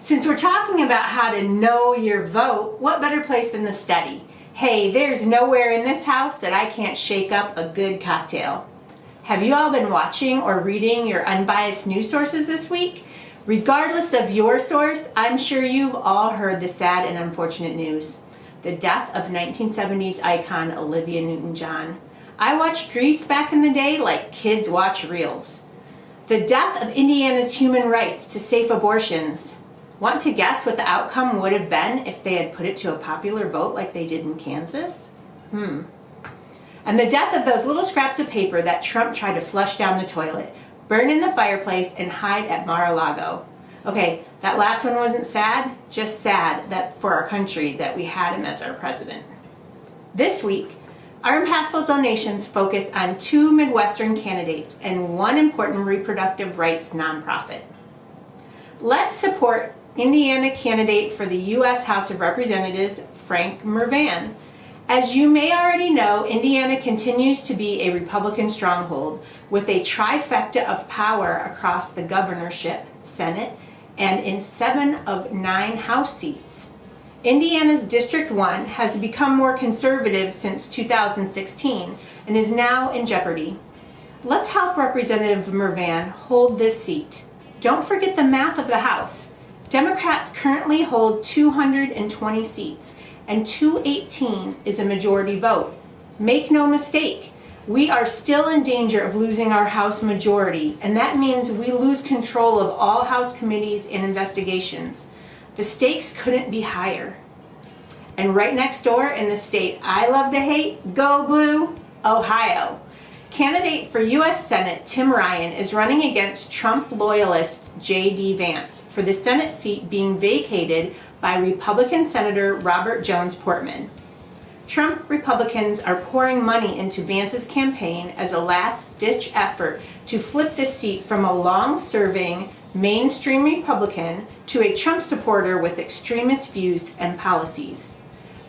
Since we're talking about how to know your vote, what better place than the study? Hey, there's nowhere in this house that I can't shake up a good cocktail. Have you all been watching or reading your unbiased news sources this week? Regardless of your source, I'm sure you've all heard the sad and unfortunate news. The death of 1970s icon Olivia Newton-John. I watched Grease back in the day like kids watch reels. The death of Indiana's human rights to safe abortions. Want to guess what the outcome would have been if they had put it to a popular vote like they did in Kansas? And the death of those little scraps of paper that Trump tried to flush down the toilet, burn in the fireplace, and hide at Mar-a-Lago. Okay, that last one wasn't sad, just sad that for our country that we had him as our president. This week, our impactful donations focus on 2 Midwestern candidates and 1 important reproductive rights nonprofit. Let's support Indiana candidate for the U.S. House of Representatives, Frank Mrvan. As you may already know, Indiana continues to be a Republican stronghold with a trifecta of power across the governorship, Senate, and in 7 of 9 House seats. Indiana's District 1 has become more conservative since 2016 and is now in jeopardy. Let's help Representative Mrvan hold this seat. Don't forget the math of the House. Democrats currently hold 220 seats, and 218 is a majority vote. Make no mistake, we are still in danger of losing our House majority, and that means we lose control of all House committees and investigations. The stakes couldn't be higher. And right next door in the state I love to hate, go blue, Ohio. Candidate for U.S. Senate Tim Ryan is running against Trump loyalist J.D. Vance for the Senate seat being vacated by Republican Senator Robert Jones Portman. Trump Republicans are pouring money into Vance's campaign as a last-ditch effort to flip this seat from a long-serving, mainstream Republican to a Trump supporter with extremist views and policies.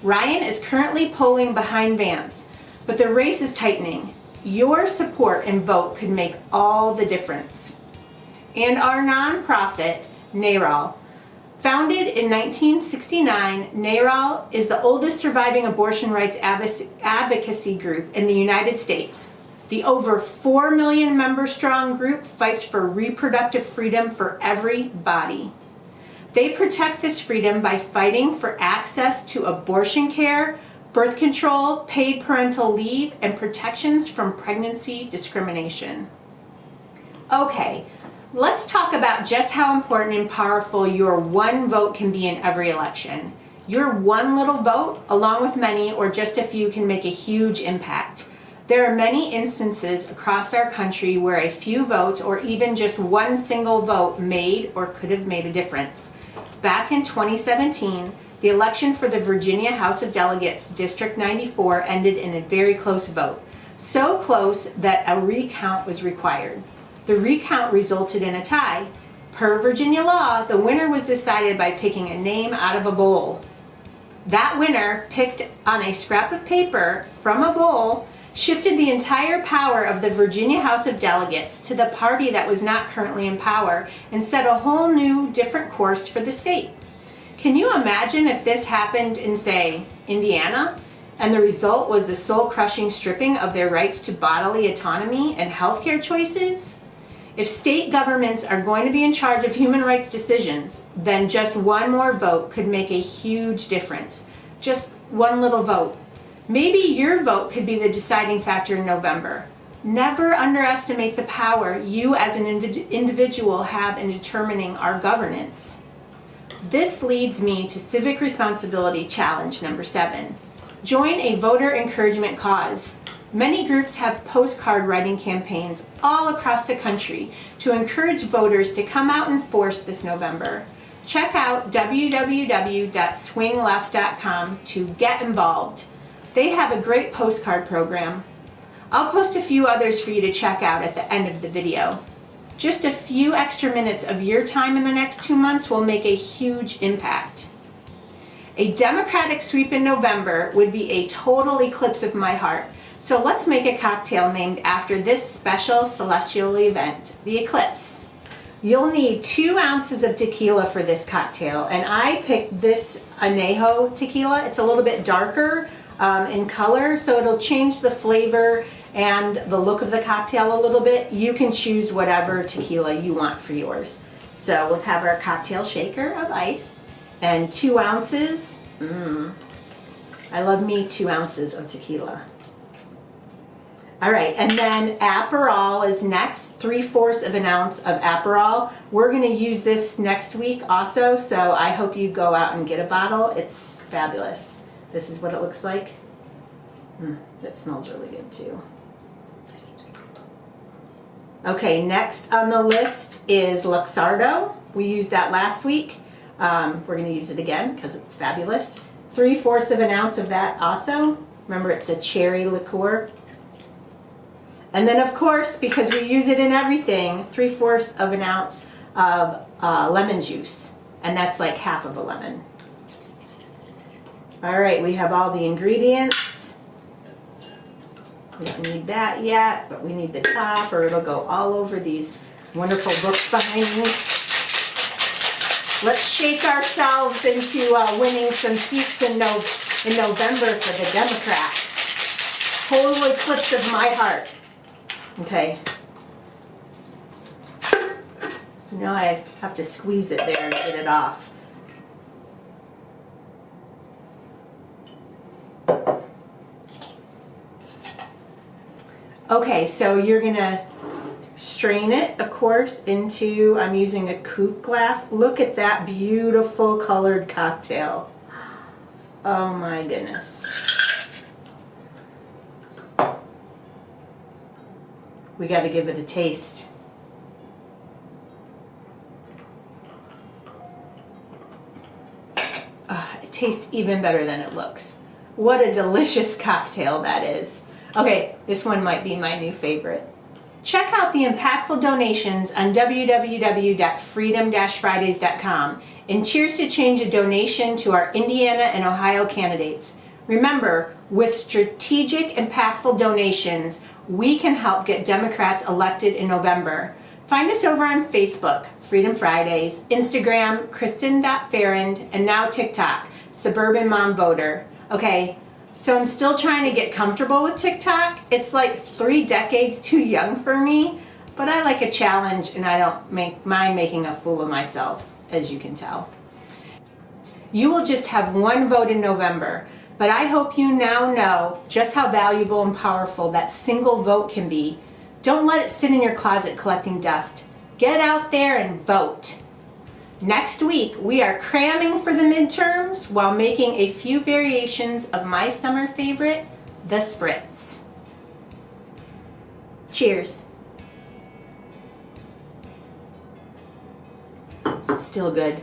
Ryan is currently polling behind Vance, but the race is tightening. Your support and vote could make all the difference. And our nonprofit, NARAL. Founded in 1969, NARAL is the oldest surviving abortion rights advocacy group in the United States. The over 4 million member strong group fights for reproductive freedom for every body. They protect this freedom by fighting for access to abortion care, birth control, paid parental leave, and protections from pregnancy discrimination. Okay, let's talk about just how important and powerful your one vote can be in every election. Your one little vote, along with many or just a few, can make a huge impact. There are many instances across our country where a few votes or even just one single vote made or could have made a difference. Back in 2017, the election for the Virginia House of Delegates District 94 ended in a very close vote, so close that a recount was required. The recount resulted in a tie. Per Virginia law, the winner was decided by picking a name out of a bowl. That winner, picked on a scrap of paper from a bowl, shifted the entire power of the Virginia House of Delegates to the party that was not currently in power and set a whole new, different course for the state. Can you imagine if this happened in, say, Indiana, and the result was the soul-crushing stripping of their rights to bodily autonomy and healthcare choices? If state governments are going to be in charge of human rights decisions, then just one more vote could make a huge difference. Just one little vote. Maybe your vote could be the deciding factor in November. Never underestimate the power you as an individual have in determining our governance. This leads me to Civic Responsibility Challenge number 7. Join a voter encouragement cause. Many groups have postcard writing campaigns all across the country to encourage voters to come out in force this November. Check out www.swingleft.com to get involved. They have a great postcard program. I'll post a few others for you to check out at the end of the video. Just a few extra minutes of your time in the next 2 months will make a huge impact. A Democratic sweep in November would be a total eclipse of my heart. So let's make a cocktail named after this special celestial event, the Eclipse. You'll need 2 ounces of tequila for this cocktail, and I picked this Añejo tequila. It's a little bit darker in color, so it'll change the flavor and the look of the cocktail a little bit. You can choose whatever tequila you want for yours. So we'll have our cocktail shaker of ice and 2 ounces. I love me 2 ounces of tequila. All right, and then Aperol is next, 3/4 of an ounce of Aperol. We're gonna use this next week also, so I hope you go out and get a bottle. It's fabulous. This is what it looks like. That smells really good too. Okay, next on the list is Luxardo. We used that last week. We're gonna use it again because it's fabulous. 3/4 of an ounce of that also. Remember, it's a cherry liqueur. And then, of course, because we use it in everything, 3/4 of an ounce of lemon juice. And that's like half of a lemon. All right, we have all the ingredients. We don't need that yet, but we need the top, or it'll go all over these wonderful books behind me. Let's shake ourselves into winning some seats in November for the Democrats. Total eclipse of my heart. Okay. Now I have to squeeze it there to get it off. Okay, so you're gonna strain it, of course, into, I'm using a coupe glass. Look at that beautiful colored cocktail. Oh my goodness. We got to give it a taste. It tastes even better than it looks. What a delicious cocktail that is. Okay, this one might be my new favorite. Check out the impactful donations on www.freedom-fridays.com, and cheers to change a donation to our Indiana and Ohio candidates. Remember, with strategic, impactful donations, we can help get Democrats elected in November. Find us over on Facebook, Freedom Fridays, Instagram, Kristen.Farrand, and now TikTok, Suburban Mom Voter. Okay, so I'm still trying to get comfortable with TikTok. It's like 3 decades too young for me, but I like a challenge and I don't mind making a fool of myself, as you can tell. You will just have 1 vote in November, but I hope you now know just how valuable and powerful that single vote can be. Don't let it sit in your closet collecting dust. Get out there and vote. Next week, we are cramming for the midterms while making a few variations of my summer favorite, the Spritz. Cheers. Still good.